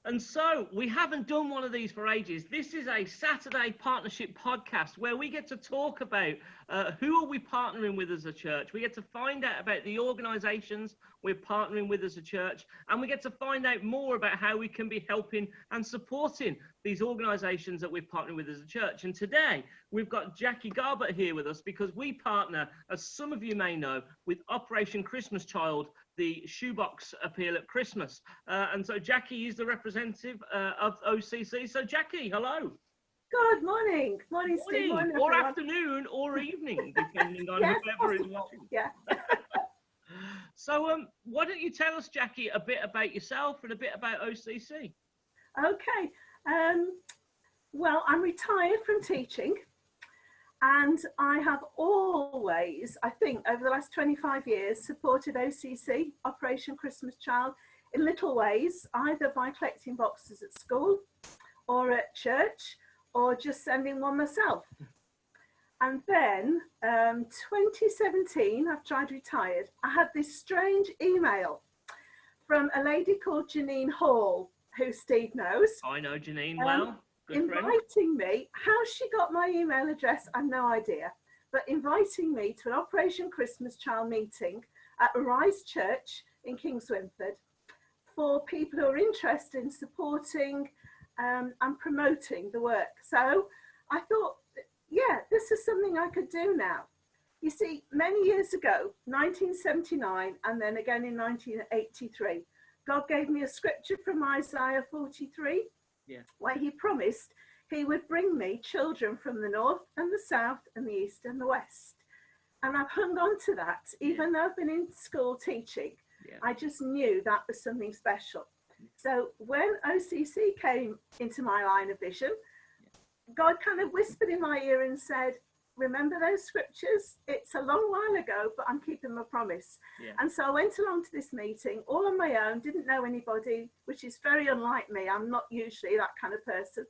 And so we haven't done one of these for ages. This is a Saturday partnership podcast where we get to talk about who are we partnering with as a church. We get to find out about the organisations we're partnering with as a church, and we get to find out more about how we can be helping and supporting these organisations that we're partnering with as a church. And today we've got Jackie Garbutt here with us because we partner, as some of you may know, with Operation Christmas Child, the shoebox appeal at Christmas. And so Jackie is the representative of OCC. So Jackie, hello. Good morning. Morning, Steve. Morning, or everyone. Afternoon or evening, depending on Yes, whoever possible. is watching. Yeah. So why don't you tell us, Jackie, a bit about yourself and a bit about OCC? Okay. Well, I'm retired from teaching, and I have always, I think, over the last 25 years, supported OCC, Operation Christmas Child, in little ways, either by collecting boxes at school or at church, or just sending one myself. And then 2017, after I'd retired, I had this strange email from a lady called Janine Hall, who Steve knows. I know Janine well. Good inviting me. How she got my email address, I've no idea, but inviting me to an Operation Christmas Child meeting at Rise Church in Kings Winford for people who are interested in supporting and promoting the work. So I thought, yeah, this is something I could do now. You see, many years ago, 1979, and then again in 1983, God gave me a scripture from Isaiah 43, where he promised he would bring me children from the north and the south and the east and the west. And I've hung on to that, even though I've been in school teaching. I just knew that was something special. So when OCC came into my line of vision, God kind of whispered in my ear and said, remember those scriptures? It's a long while ago, but I'm keeping my promise. And so I went along to this meeting all on my own, didn't know anybody, which is very unlike me. I'm not usually that kind of person.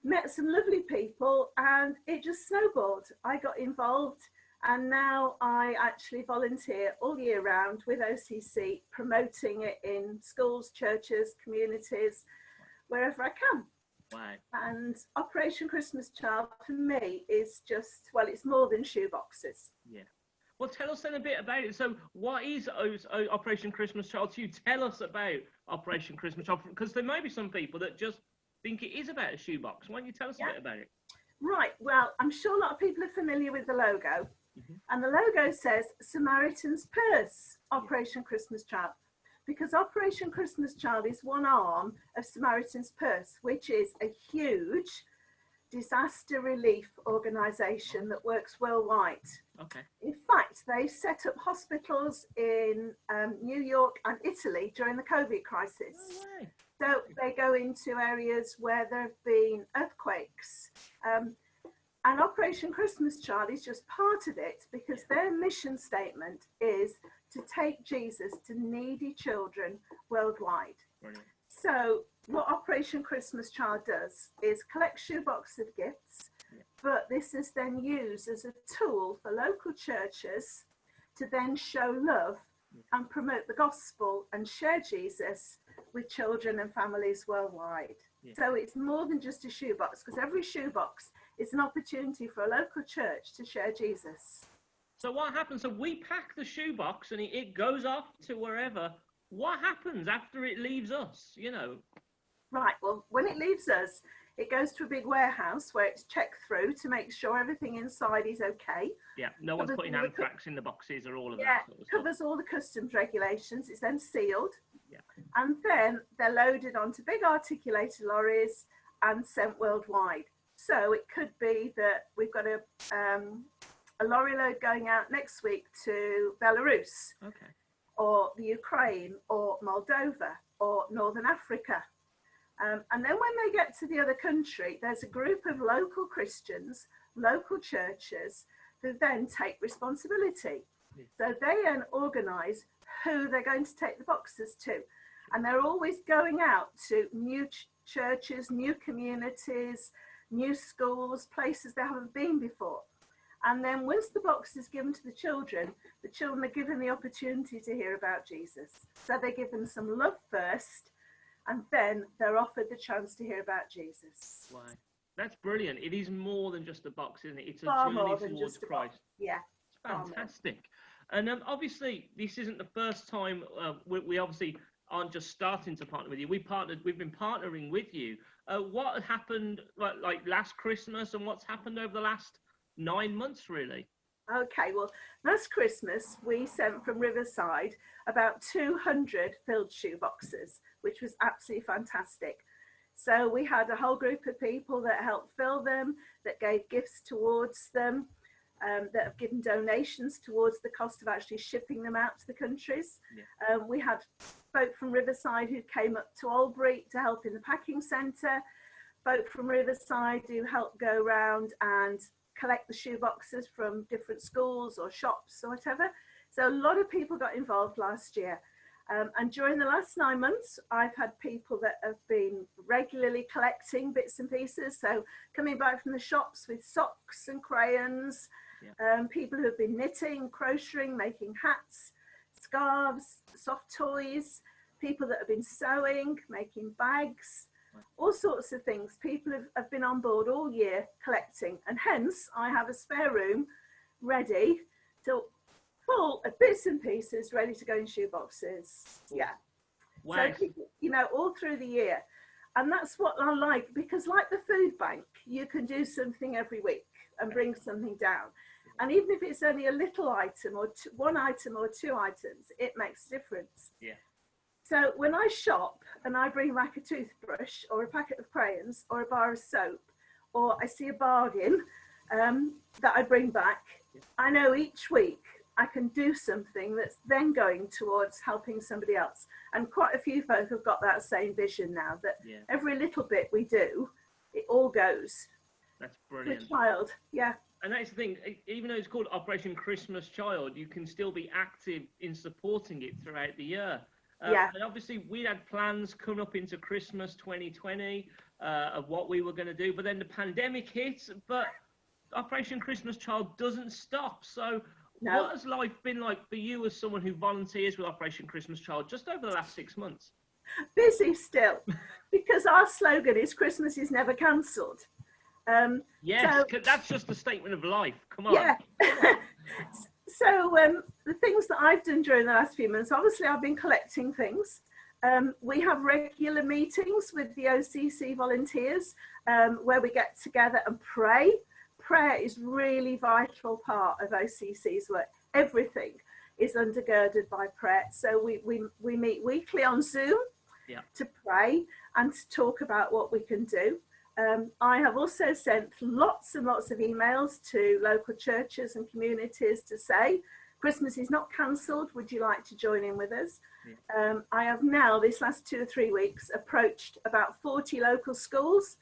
Met some lovely people, and it just snowballed. I got involved, and now I actually volunteer all year round with OCC, promoting it in schools, churches, communities, wherever I can. Wow. And Operation Christmas Child for me is just, well, it's more than shoeboxes. Yeah. Well, tell us then a bit about it. So what is Operation Christmas Child to you? Tell us about Operation Christmas Child, because there may be some people that just think it is about a shoebox. Why don't you tell us a bit about it? Right. Well, I'm sure a lot of people are familiar with the logo. And the logo says Samaritan's Purse, Operation Christmas Child. Because Operation Christmas Child is one arm of Samaritan's Purse, which is a huge disaster relief organisation that works worldwide. In fact, they set up hospitals in New York and Italy during the COVID crisis. So they go into areas where there have been earthquakes. And Operation Christmas Child is just part of it, because their mission statement is to take Jesus to needy children worldwide. Brilliant. So what Operation Christmas Child does is collect shoebox of gifts, but this is then used as a tool for local churches to then show love and promote the gospel and share Jesus with children and families worldwide. So it's more than just a shoebox, because every shoebox is an opportunity for a local church to share Jesus. So what happens? So we pack the shoebox and it goes off to wherever. What happens after it leaves us, you know? Right, well, when it leaves us, it goes to a big warehouse where it's checked through to make sure everything inside is okay. Yeah, no one's putting anthrax in the boxes or all of that sort of stuff. Covers all the customs regulations. It's then sealed. And then they're loaded onto big articulated lorries and sent worldwide. So it could be that we've got a lorry load going out next week to Belarus, or the Ukraine, or Moldova, or Northern Africa. And then when they get to the other country, there's a group of local Christians, local churches, who then take responsibility. So they then organise who they're going to take the boxes to. And they're always going out to new churches, new communities, new schools, places they haven't been before. And then once the box is given to the children are given the opportunity to hear about Jesus. So they give them some love first, and then they're offered the chance to hear about Jesus. Wow. That's brilliant. It is more than just a box, isn't it? It's a Far journey more than towards just a Christ. box. Yeah. It's fantastic. And obviously, this isn't the first time we obviously aren't just starting to partner with you. We've been partnering with you. What happened like last Christmas, and what's happened over the last 9 months, really? Okay, well, last Christmas we sent from Riverside about 200 filled shoe boxes, which was absolutely fantastic. So we had a whole group of people that helped fill them, that gave gifts towards them, that have given donations towards the cost of actually shipping them out to the countries. Yeah. We had folk from Riverside who came up to Albury to help in the packing centre, folk from Riverside who helped go around and collect the shoe boxes from different schools or shops or whatever. So a lot of people got involved last year. And during the last 9 months, I've had people that have been regularly collecting bits and pieces. So coming back from the shops with socks and crayons, people who have been knitting, crocheting, making hats, scarves, soft toys, people that have been sewing, making bags, all sorts of things. People have been on board all year collecting, and hence I have a spare room ready to full of bits and pieces ready to go in shoe boxes. Yeah. Wow. So, you know, all through the year. And that's what I like, because like the food bank, you can do something every week and bring something down. And even if it's only a little item or one item or two items, it makes a difference. Yeah. So when I shop and I bring back a toothbrush or a packet of crayons or a bar of soap, or I see a bargain that I bring back, I know each week I can do something that's then going towards helping somebody else. And quite a few folk have got that same vision now, that every little bit we do, it all goes. That's brilliant. To a child, yeah. And that's the thing, even though it's called Operation Christmas Child, you can still be active in supporting it throughout the year. And obviously we had plans coming up into Christmas 2020 of what we were going to do, but then the pandemic hit, but Operation Christmas Child doesn't stop. So what has life been like for you as someone who volunteers with Operation Christmas Child just over the last 6 months? Busy still, because our slogan is Christmas is never cancelled. Yes, so, that's just a statement of life. Come on. Yeah. So the things that I've done during the last few months, obviously I've been collecting things. We have regular meetings with the OCC volunteers where we get together and pray. Prayer is really vital part of OCC's work. Everything is undergirded by prayer. So we meet weekly on Zoom to pray and to talk about what we can do. I have also sent lots and lots of emails to local churches and communities to say, Christmas is not cancelled, would you like to join in with us? I have now, this last 2 or 3 weeks, approached about 40 local schools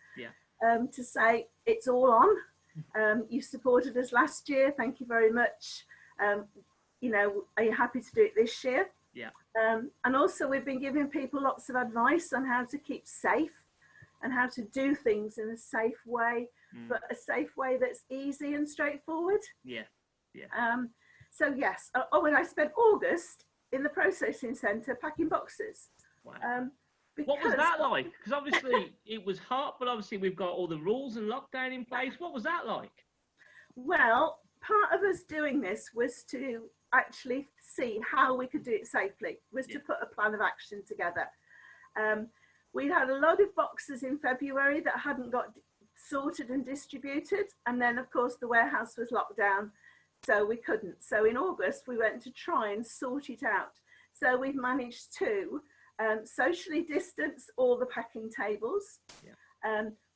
to say, it's all on. You supported us last year, thank you very much. You know, are you happy to do it this year? And also we've been giving people lots of advice on how to keep safe and how to do things in a safe way, but a safe way that's easy and straightforward. So yes, and I spent August in the processing centre packing boxes. Wow. What was that like? Because obviously it was hot, but obviously we've got all the rules and lockdown in place. What was that like? Well, part of us doing this was to actually see how we could do it safely, was to put a plan of action together. We'd had a lot of boxes in February that hadn't got sorted and distributed. And then, of course, the warehouse was locked down, so we couldn't. So in August, we went to try and sort it out. So we've managed to socially distance all the packing tables,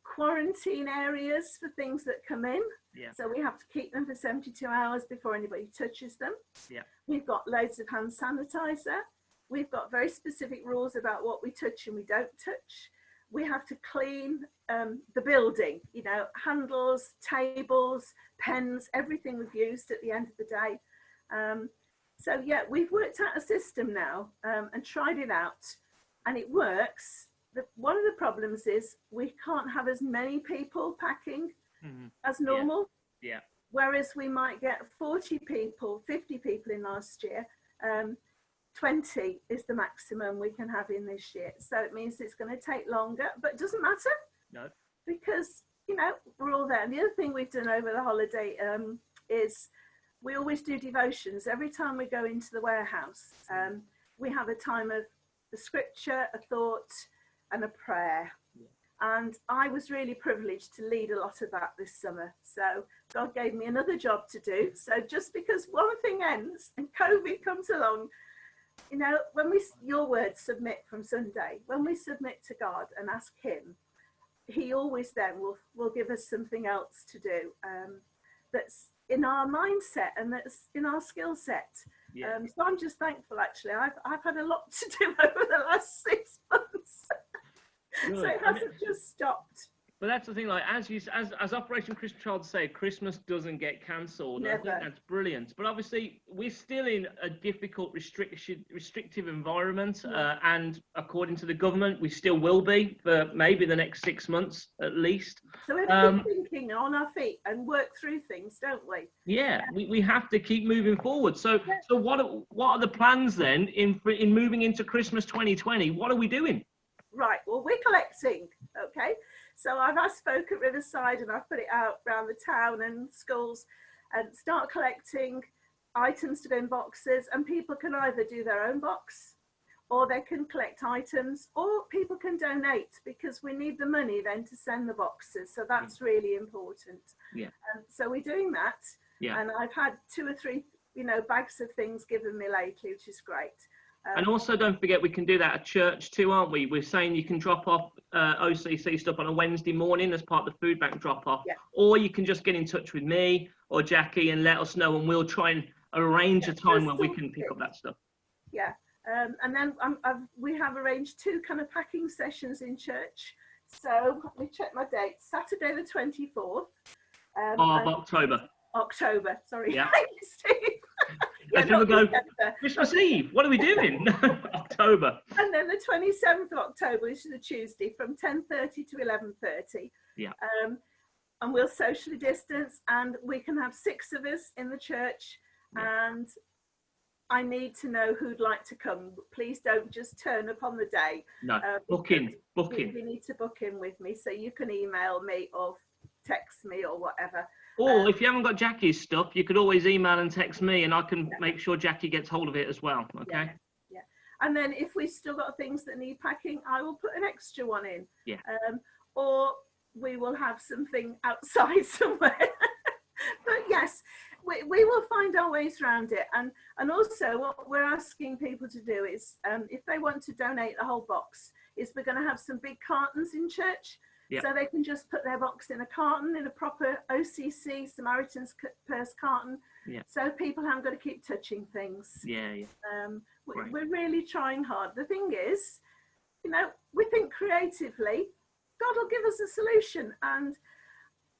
quarantine areas for things that come in. So we have to keep them for 72 hours before anybody touches them. We've got loads of hand sanitizer. We've got very specific rules about what we touch and we don't touch. We have to clean the building, you know, handles, tables, pens, everything we've used at the end of the day. So yeah, we've worked out a system now and tried it out, and it works. One of the problems is we can't have as many people packing as normal. Whereas we might get 40 people, 50 people in last year. 20 is the maximum we can have in this year. So it means it's going to take longer, but it doesn't matter. No. Because, you know, we're all there. And the other thing we've done over the holiday is we always do devotions. Every time we go into the warehouse, we have a time of the scripture, a thought, and a prayer. Yeah. And I was really privileged to lead a lot of that this summer. So God gave me another job to do. So just because one thing ends and COVID comes along, you know, when your words submit from Sunday, when we submit to God and ask him, he always then will give us something else to do that's in our mindset and that's in our skill set. Yeah. So I'm just thankful, actually. I've had a lot to do over the last 6 months. Good. So it hasn't just stopped. But that's the thing, like as Operation Christmas Child say, Christmas doesn't get cancelled. I think that's brilliant. But obviously, we're still in a difficult, restrictive environment, and according to the government, we still will be for maybe the next 6 months at least. So we have to keep thinking on our feet and work through things, don't we? Yeah, we have to keep moving forward. So what are the plans then in moving into Christmas 2020? What are we doing? Right. Well, we're collecting. Okay. So I've asked folk at Riverside and I've put it out around the town and schools and start collecting items to go in boxes, and people can either do their own box or they can collect items, or people can donate, because we need the money then to send the boxes. So that's really important. Yeah. So we're doing that. Yeah. And I've had 2 or 3, you know, bags of things given me lately, which is great. And also, don't forget, we can do that at church too, aren't we? We're saying you can drop off OCC stuff on a Wednesday morning as part of the food bank drop off, or you can just get in touch with me or Jackie and let us know, and we'll try and arrange a time when we can pick up that stuff. Yeah, and then we have arranged 2 kind of packing sessions in church. So let me check my dates. Saturday the 24th. Of October. October, sorry. Yeah. Thank you, Steve. Let's never go Christmas Eve. What are we doing? October. And then the 27th of October, which is a Tuesday, from 10:30 to 11:30. Yeah. And we'll socially distance, and we can have 6 of us in the church. Yeah. And I need to know who'd like to come. Please don't just turn up on the day. No, book in. You need to book in with me, so you can email me or text me or whatever. Or if you haven't got Jackie's stuff, you could always email and text me, and I can make sure Jackie gets hold of it as well. Okay. Yeah. And then if we've still got things that need packing, I will put an extra one in. Yeah. Or we will have something outside somewhere. But yes, we will find our ways around it. And also what we're asking people to do is, if they want to donate the whole box, is we're going to have some big cartons in church. Yep. So they can just put their box in a carton, in a proper OCC Samaritan's Purse carton. Yep. So people haven't got to keep touching things. Yeah. We're really trying hard. The thing is, you know, we think creatively. God will give us a solution, and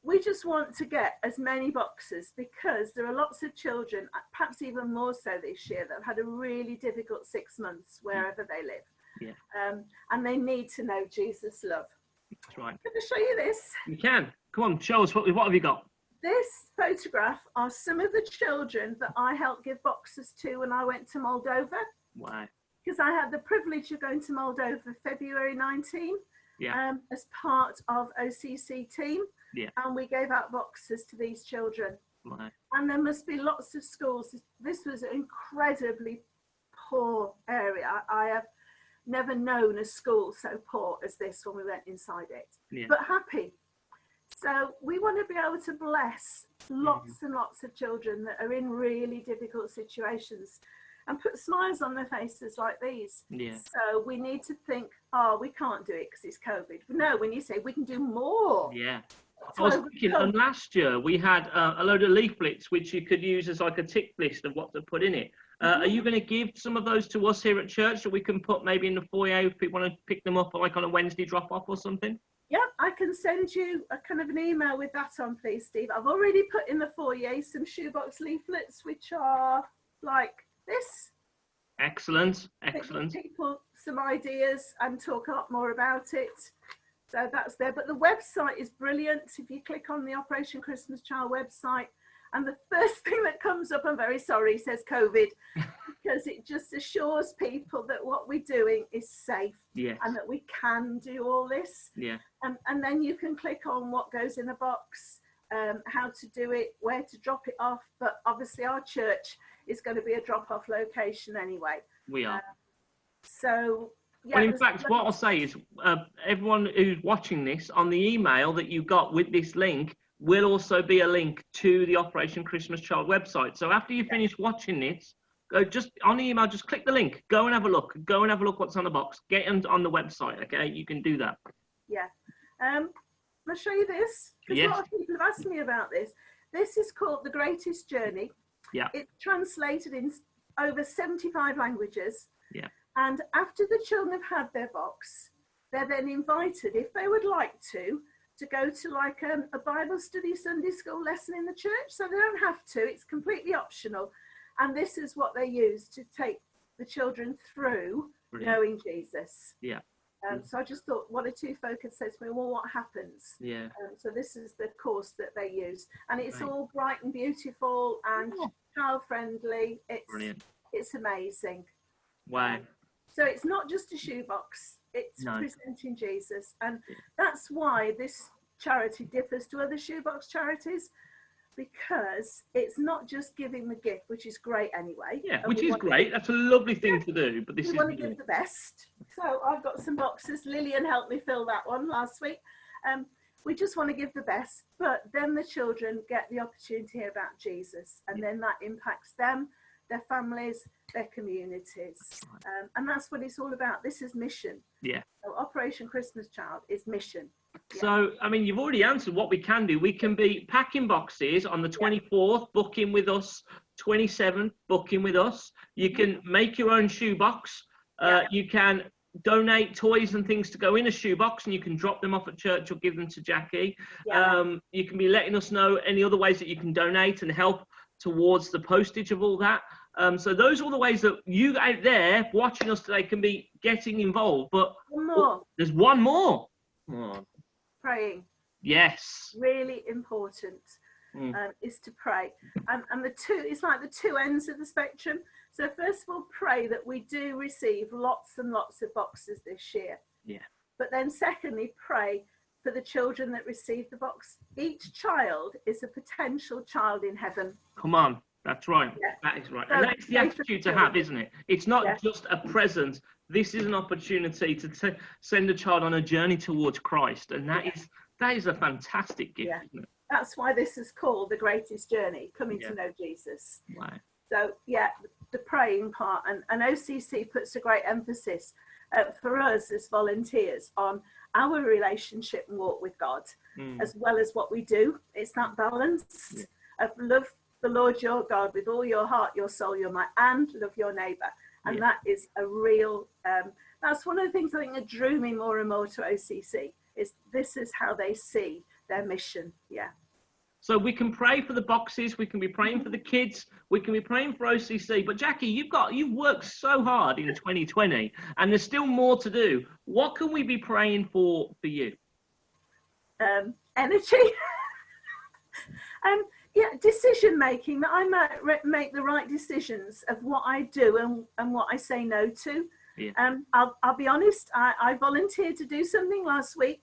we just want to get as many boxes, because there are lots of children, perhaps even more so this year, that have had a really difficult 6 months wherever they live. Yeah. And they need to know Jesus' love. That's right. Can I show you this? You can. Come on, show us. What have you got? This photograph are some of the children that I helped give boxes to when I went to Moldova. Wow. Because I had the privilege of going to Moldova February 19 as part of OCC team. Yeah. And we gave out boxes to these children. Wow. And there must be lots of schools. This was an incredibly poor area. I have never known a school so poor as this when we went inside it, but happy. So we want to be able to bless lots and lots of children that are in really difficult situations and put smiles on their faces like these. Yeah. So we need to think, we can't do it because it's COVID. No, when you say we can do more. Yeah. I was thinking, and last year we had a load of leaflets which you could use as like a tick list of what to put in it. Are you going to give some of those to us here at church that we can put maybe in the foyer if people want to pick them up, like on a Wednesday drop off or something? Yeah, I can send you a kind of an email with that on, please, Steve. I've already put in the foyer some shoebox leaflets which are like this. Excellent. Give people some ideas and talk a lot more about it. So that's there. But the website is brilliant. If you click on the Operation Christmas Child website And the first thing that comes up, I'm very sorry, says COVID, because it just assures people that what we're doing is safe. Yes. And that we can do all this. Yeah. And then you can click on what goes in a box, how to do it, where to drop it off. But obviously our church is going to be a drop-off location anyway. We are. So, yeah. Well, in fact, what I'll say is everyone who's watching this, on the email that you got with this link will also be a link to the Operation Christmas Child website. So after you finish watching this, go just on the email, just click the link, go and have a look, what's on the box, get them on the website. Okay, you can do that. Yeah. I'll show you this, because Yes. a lot of people have asked me about this. This is called The Greatest Journey. Yeah. It's translated in over 75 languages. Yeah. And after the children have had their box, they're then invited, if they would like to go to like a Bible study Sunday school lesson in the church. So they don't have to, it's completely optional. And this is what they use to take the children through knowing Jesus. Yeah. So I just thought, what a two folk had said to me, well, what happens? Yeah. So this is the course that they use. And it's all bright and beautiful and child friendly. It's amazing. Wow. So it's not just a shoebox, it's presenting Jesus. And that's why this charity differs to other shoebox charities, because it's not just giving the gift, which is great anyway. Yeah, which is great. That's a lovely thing to do. But this we want to give the best. So I've got some boxes. Lillian helped me fill that one last week. We just want to give the best, but then the children get the opportunity to hear about Jesus, and then that impacts them, their families, their communities. And that's what it's all about. This is mission. Yeah. So Operation Christmas Child is mission. Yeah. So, I mean, you've already answered what we can do. We can be packing boxes on the 24th, booking with us, 27th, booking with us. You can make your own shoebox. You can donate toys and things to go in a shoebox, and you can drop them off at church or give them to Jackie. You can be letting us know any other ways that you can donate and help towards the postage of all that. So those are all the ways that you out there watching us today can be getting involved. But one more. There's one more. Come on. Praying. Yes. Really important is to pray. And the two, it's like the two ends of the spectrum. So first of all, pray that we do receive lots and lots of boxes this year. Yeah. But then secondly, pray for the children that receive the box. Each child is a potential child in heaven. Come on. That's right. Yeah. That is right. So and that's the attitude to have, isn't it? It's not just a present. This is an opportunity to send a child on a journey towards Christ. And that is a fantastic gift, isn't it? That's why this is called The Greatest Journey, coming to know Jesus. Wow. So, the praying part. And OCC puts a great emphasis for us as volunteers on our relationship and walk with God, as well as what we do. It's that balance of love the Lord your God with all your heart, your soul, your mind, and love your neighbour. And that is a real, that's one of the things I think that drew me more and more to OCC, is this is how they see their mission. Yeah. So we can pray for the boxes, we can be praying for the kids, we can be praying for OCC. But Jackie, you've worked so hard in 2020, and there's still more to do. What can we be praying for you? Energy. Decision making, that I might make the right decisions of what I do and what I say no to. Yeah. I'll be honest, I volunteered to do something last week,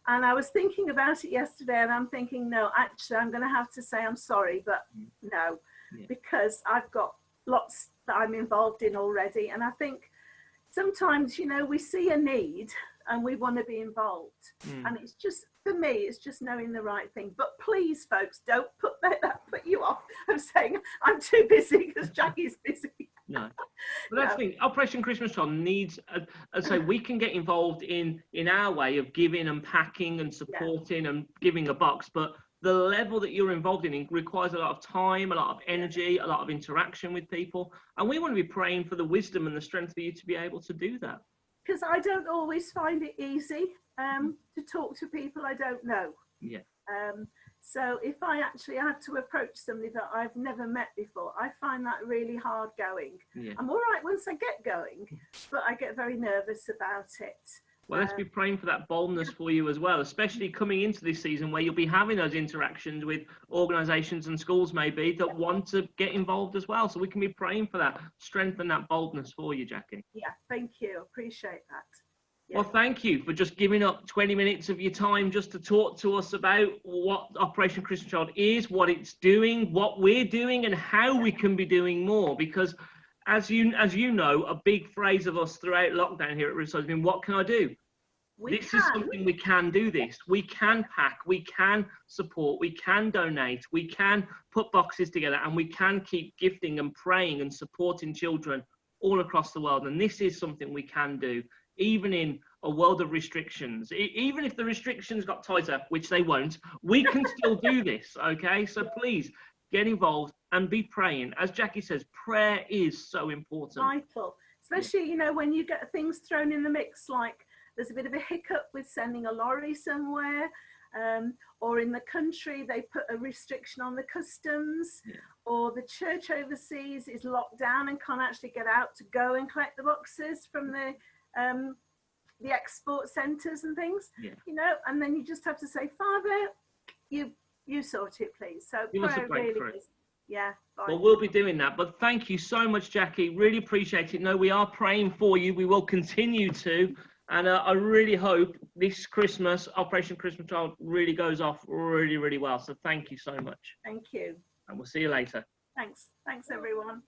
and I was thinking about it yesterday, and I'm thinking, no, actually, I'm going to have to say I'm sorry, but no, because I've got lots that I'm involved in already. And I think sometimes, we see a need and we want to be involved. And it's just, for me, it's just knowing the right thing. But please, folks, don't that put you off of saying I'm too busy because Jackie's busy. No. But that's the thing. Operation Christmas Child needs, as I say, we can get involved in our way of giving and packing and supporting and giving a box. But the level that you're involved in requires a lot of time, a lot of energy, a lot of interaction with people. And we want to be praying for the wisdom and the strength for you to be able to do that. Because I don't always find it easy to talk to people I don't know. Yeah. So if I actually have to approach somebody that I've never met before, I find that really hard going. Yeah. I'm all right once I get going, but I get very nervous about it. Well, let's be praying for that boldness for you as well, especially coming into this season where you'll be having those interactions with organisations and schools maybe that want to get involved as well. So we can be praying for that, strengthen that boldness for you, Jackie. Yeah, thank you. Appreciate that. Yeah. Well, thank you for just giving up 20 minutes of your time just to talk to us about what Operation Christmas Child is, what it's doing, what we're doing, and how we can be doing more. Because as you know, a big phrase of us throughout lockdown here at Riverside has been, what can I do? This is something we can do this. We can pack, we can support, we can donate, we can put boxes together, and we can keep gifting and praying and supporting children all across the world. And this is something we can do, even in a world of restrictions. Even if the restrictions got tighter, which they won't, we can still do this, okay? So please get involved and be praying. As Jackie says, prayer is so important. Vital, especially, you know, when you get things thrown in the mix, like there's a bit of a hiccup with sending a lorry somewhere, or in the country they put a restriction on the customs, or the church overseas is locked down and can't actually get out to go and collect the boxes from the export centres and things, you know, and then you just have to say, Father, you sort it, please. So prayer really is, well, we'll be doing that. But thank you so much, Jackie. Really appreciate it. No, we are praying for you. We will continue to. And I really hope this Christmas, Operation Christmas Child, really goes off really, really well. So thank you so much. Thank you. And we'll see you later. Thanks. Thanks, everyone.